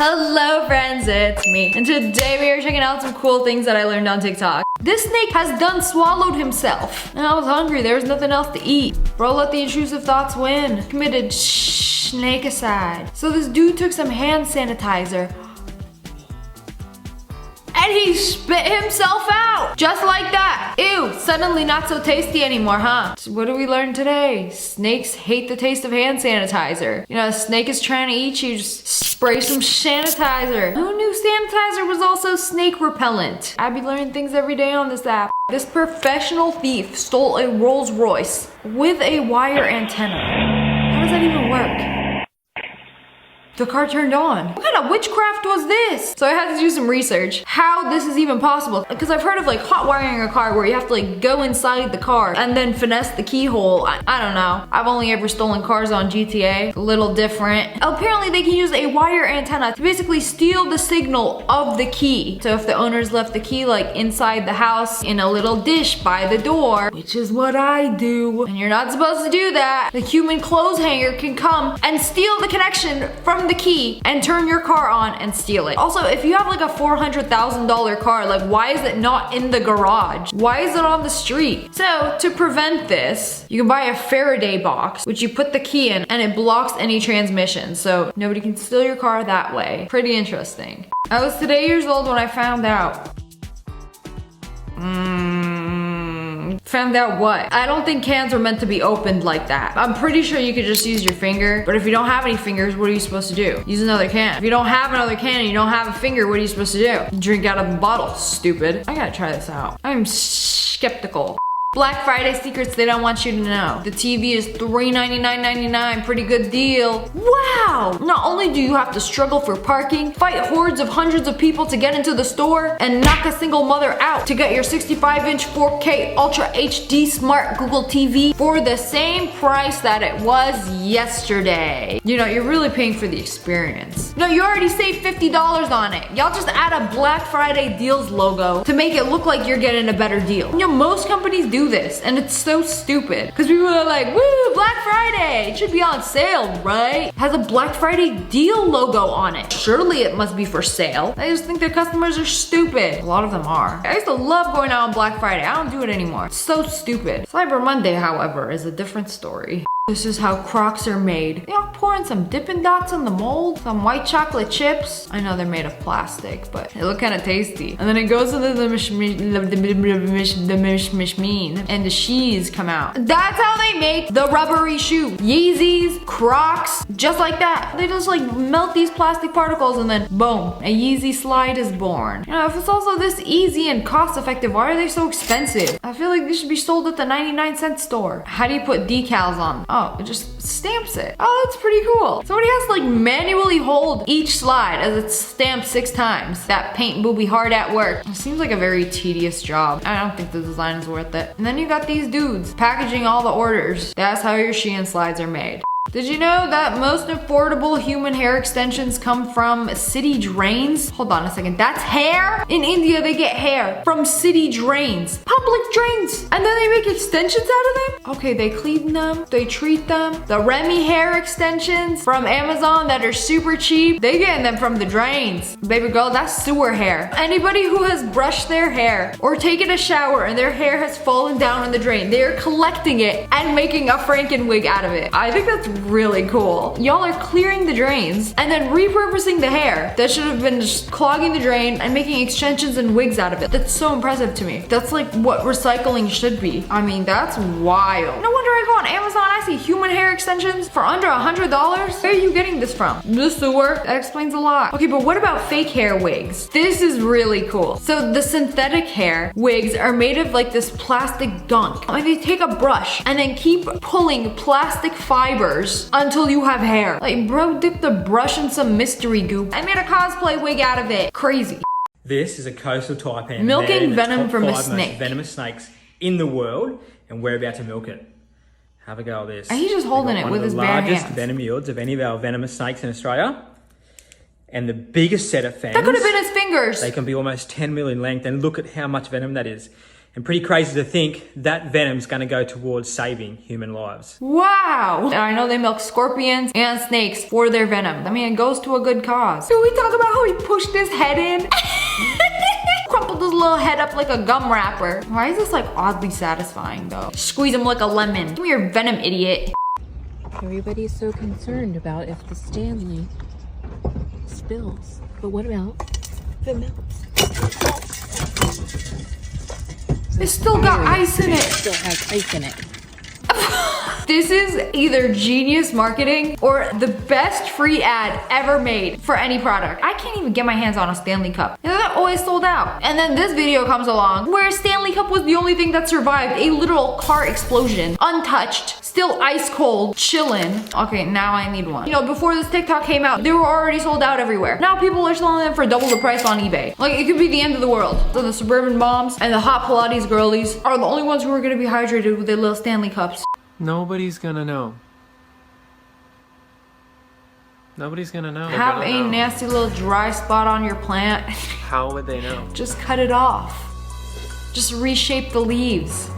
Hello friends, it's me. And today we are checking out some cool things that I learned on TikTok. This snake has done swallowed himself. And I was hungry, there was nothing else to eat. Bro, let the intrusive thoughts win. Committed snake-aside. So this dude took some hand sanitizer and he spit himself out. Just like that. Ew, suddenly not so tasty anymore, huh? So what did we learn today? Snakes hate the taste of hand sanitizer. You know, a snake is trying to eat you, just spray some sanitizer. Who knew sanitizer was also snake repellent? I be learning things every day on this app. This professional thief stole a Rolls Royce with a wire antenna. How does that even work? The car turned on. What kind of witchcraft was this? So I had to do some research how this is even possible, because I've heard of like hot wiring a car where you have to like go inside the car and then finesse the keyhole. I don't know. I've only ever stolen cars on GTA. A little different. Apparently they can use a wire antenna to basically steal the signal of the key. So if the owners left the key like inside the house in a little dish by the door, which is what I do, and you're not supposed to do that, the human clothes hanger can come and steal the connection from the key and turn your car on and steal it. Also, if you have like a $400,000 car, like why is it not in the garage? Why is it on the street? So to prevent this, you can buy a Faraday box, which you put the key in and it blocks any transmission. So nobody can steal your car that way. Pretty interesting. I was today years old when I found out. Found out what? I don't think cans are meant to be opened like that. I'm pretty sure you could just use your finger, but if you don't have any fingers, what are you supposed to do? Use another can. If you don't have another can and you don't have a finger, what are you supposed to do? Drink out of a bottle, stupid. I gotta try this out. I'm skeptical. Black Friday secrets they don't want you to know. The TV is $399.99, pretty good deal. Wow! Not only do you have to struggle for parking, fight hordes of hundreds of people to get into the store, and knock a single mother out to get your 65-inch 4K Ultra HD Smart Google TV for the same price that it was yesterday. You know, you're really paying for the experience. No, you already saved $50 on it. Y'all just add a Black Friday deals logo to make it look like you're getting a better deal. You know, most companies do this, and it's so stupid because people are like, woo, Black Friday, it should be on sale, right? It has a Black Friday deal logo on it. Surely it must be for sale. I just think their customers are stupid. A lot of them are. I used to love going out on Black Friday. I don't do it anymore. It's so stupid. Cyber Monday, however, is a different story. This is how Crocs are made. You know, pouring some Dippin' Dots in the mold, some white chocolate chips. I know they're made of plastic, but they look kind of tasty. And then it goes into the machine, and the shees come out. That's how they make the rubbery shoe. Yeezys, Crocs, just like that. They just like melt these plastic particles and then boom, a Yeezy slide is born. You know, if it's also this easy and cost effective, why are they so expensive? I feel like they should be sold at the 99-cent store. How do you put decals on? Oh, it just stamps it. Oh, that's pretty cool. Somebody has to like manually hold each slide as it's stamped 6 times. That paint will be hard at work. It seems like a very tedious job. I don't think the design is worth it. And then you got these dudes packaging all the orders. That's how your Sheen Slides are made. Did you know that most affordable human hair extensions come from city drains? Hold on a second, that's hair? In India, they get hair from city drains. Public drains. And then they make extensions out of them? Okay, they clean them, they treat them. The Remy hair extensions from Amazon that are super cheap, they get them from the drains. Baby girl, that's sewer hair. Anybody who has brushed their hair or taken a shower and their hair has fallen down in the drain, they are collecting it and making a Franken-wig out of it. I think that's really cool. Y'all are clearing the drains and then repurposing the hair that should have been just clogging the drain and making extensions and wigs out of it. That's so impressive to me. That's like what recycling should be. I mean, that's wild. No wonder I go on Amazon, I see human hair extensions for under $100. Where are you getting this from? The sewer? That explains a lot. Okay, but what about fake hair wigs? This is really cool. So the synthetic hair wigs are made of like this plastic gunk. And they take a brush and then keep pulling plastic fibers until you have hair. Like, bro, dip the brush in some mystery goop. I made a cosplay wig out of it. Crazy. This is a coastal taipan. Milking venom from a snake. Most venomous snakes in the world, and we're about to milk it. Have a go at this. And he's just holding it with his bare hands. One of the largest venom yields of any of our venomous snakes in Australia. And the biggest set of fangs. That could have been his fingers. They can be almost 10 mil in length, and look at how much venom that is. And pretty crazy to think that venom's going to go towards saving human lives. Wow! And I know they milk scorpions and snakes for their venom. I mean, it goes to a good cause. Can we talk about how he pushed his head in? Crumpled his little head up like a gum wrapper. Why is this like oddly satisfying though? Squeeze him like a lemon. Come here, venom idiot. Everybody's so concerned about if the Stanley spills. But what about if it melts? It still got ice in It it. still has ice in it. This is either genius marketing or the best free ad ever made for any product. I can't even get my hands on a Stanley Cup. And they're always sold out. And then this video comes along where a Stanley Cup was the only thing that survived a literal car explosion. Untouched, still ice cold, chillin'. Okay, now I need one. You know, before this TikTok came out, they were already sold out everywhere. Now people are selling them for double the price on eBay. Like, it could be the end of the world. So the suburban moms and the hot Pilates girlies are the only ones who are gonna be hydrated with their little Stanley Cups. Nobody's gonna know. Nobody's gonna know. Have a nasty little dry spot on your plant. How would they know? Just cut it off. Just reshape the leaves.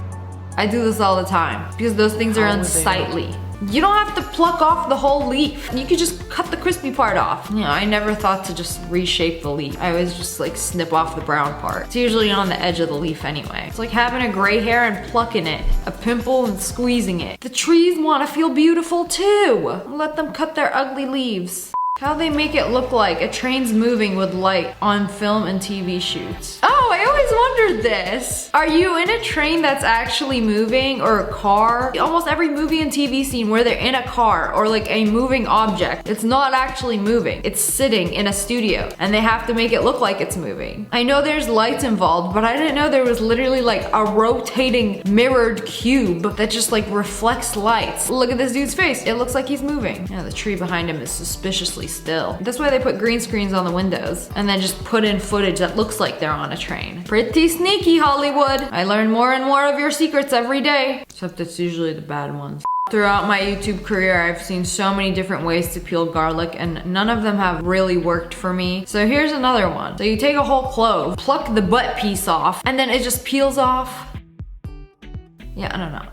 I do this all the time because those things are How would they know? unsightly. You don't have to pluck off the whole leaf. You could just cut the crispy part off. You know, I never thought to just reshape the leaf. I always just like snip off the brown part. It's usually on the edge of the leaf anyway. It's like having a gray hair and plucking it, a pimple and squeezing it. The trees want to feel beautiful too. Let them cut their ugly leaves. How they make it look like a train's moving with light on film and TV shoots. Oh, I always wondered this. Are you in a train that's actually moving or a car? Almost every movie and TV scene where they're in a car or like a moving object, it's not actually moving. It's sitting in a studio and they have to make it look like it's moving. I know there's lights involved, but I didn't know there was literally like a rotating mirrored cube that just like reflects lights. Look at this dude's face. It looks like he's moving. Yeah, the tree behind him is suspiciously still. That's why they put green screens on the windows and then just put in footage that looks like they're on a train. Pretty sneaky, Hollywood. I learn more and more of your secrets every day. Except it's usually the bad ones. Throughout my YouTube career, I've seen so many different ways to peel garlic and none of them have really worked for me. So here's another one. So you take a whole clove, pluck the butt piece off, and then it just peels off. Yeah, I don't know.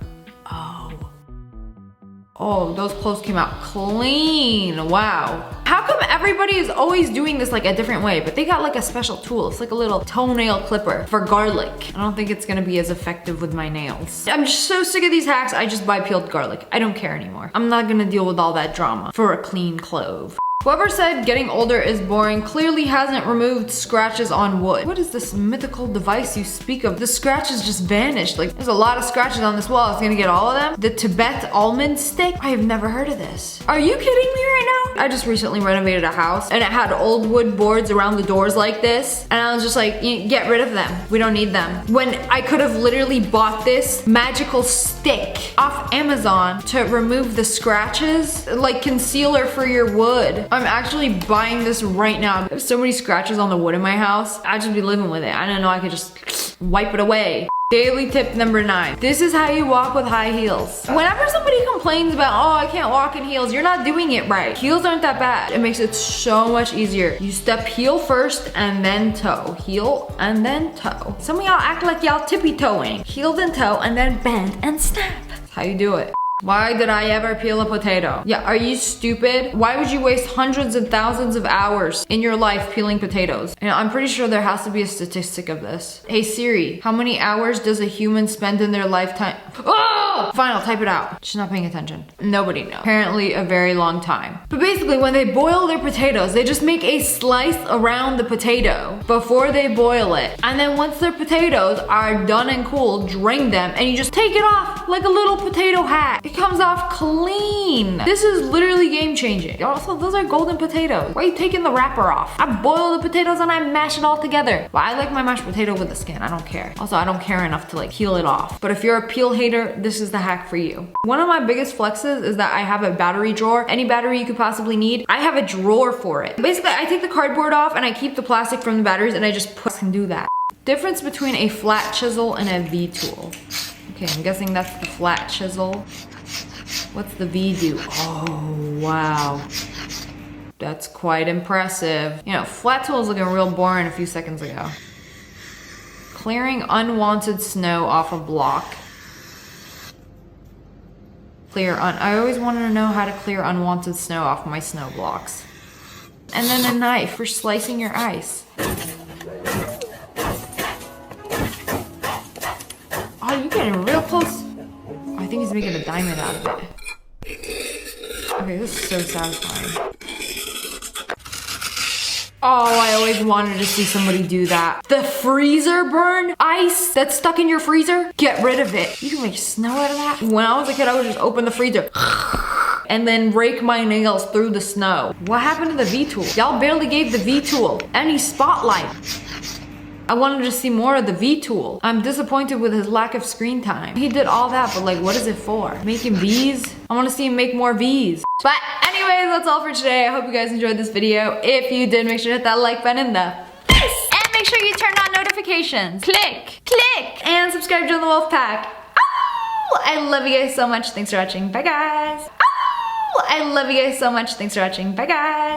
Oh, those cloves came out clean. Wow. How come everybody is always doing this like a different way, but they got like a special tool. It's like a little toenail clipper for garlic. I don't think it's gonna be as effective with my nails. I'm just so sick of these hacks, I just buy peeled garlic. I don't care anymore. I'm not gonna deal with all that drama for a clean clove. Whoever said getting older is boring clearly hasn't removed scratches on wood. What is this mythical device you speak of? The scratches just vanished. Like, there's a lot of scratches on this wall. It's gonna get all of them? The Tibet almond stick? I have never heard of this. Are you kidding me right now? I just recently renovated a house and it had old wood boards around the doors like this. And I was just like, get rid of them. We don't need them. When I could have literally bought this magical stick off Amazon to remove the scratches, like concealer for your wood. I'm actually buying this right now. There's so many scratches on the wood in my house. I'd just be living with it. I didn't know I could just wipe it away. Daily tip number 9. This is how you walk with high heels. Whenever somebody complains about, oh, I can't walk in heels, you're not doing it right. Heels aren't that bad. It makes it so much easier. You step heel first and then toe. Heel and then toe. Some of y'all act like y'all tippy toeing. Heel then toe and then bend and snap. That's how you do it. Why did I ever peel a potato? Yeah, are you stupid? Why would you waste hundreds and thousands of hours in your life peeling potatoes? And I'm pretty sure there has to be a statistic of this. Hey Siri, how many hours does a human spend in their lifetime? Oh! Fine, I'll type it out. She's not paying attention. Nobody knows. Apparently a very long time. But basically when they boil their potatoes, they just make a slice around the potato before they boil it. And then once their potatoes are done and cool, drain them and you just take it off like a little potato hat. It comes off clean. This is literally game changing. Also, those are golden potatoes. Why are you taking the wrapper off? I boil the potatoes and I mash it all together. But I like my mashed potato with the skin. I don't care. Also, I don't care enough to like peel it off. But if you're a peel hater, this is the hack for you. One of my biggest flexes is that I have a battery drawer. Any battery you could possibly need, I have a drawer for it. Basically, I take the cardboard off and I keep the plastic from the batteries and I just put and do that. Difference between a flat chisel and a V-tool. Okay, I'm guessing that's the flat chisel. What's the V do? Oh, wow. That's quite impressive. You know, flat tool was looking real boring a few seconds ago. Clearing unwanted snow off a block. I always wanted to know how to clear unwanted snow off my snow blocks. And then a knife for slicing your ice. Oh, you're getting real close. I think he's making a diamond out of it. Okay, this is so satisfying. Oh, I always wanted to see somebody do that. The freezer burn? Ice that's stuck in your freezer? Get rid of it. You can make snow out of that? When I was a kid, I would just open the freezer and then rake my nails through the snow. What happened to the V-tool? Y'all barely gave the V-tool any spotlight. I wanted to see more of the V-tool. I'm disappointed with his lack of screen time. He did all that, but like, what is it for? Making V's? I want to see him make more V's. But anyways, that's all for today. I hope you guys enjoyed this video. If you did, make sure to hit that like button in the face. And make sure you turn on notifications. Click, click, and subscribe to the Wolf Pack. Oh, I love you guys so much. Thanks for watching. Bye, guys. Oh, I love you guys so much. Thanks for watching. Bye, guys.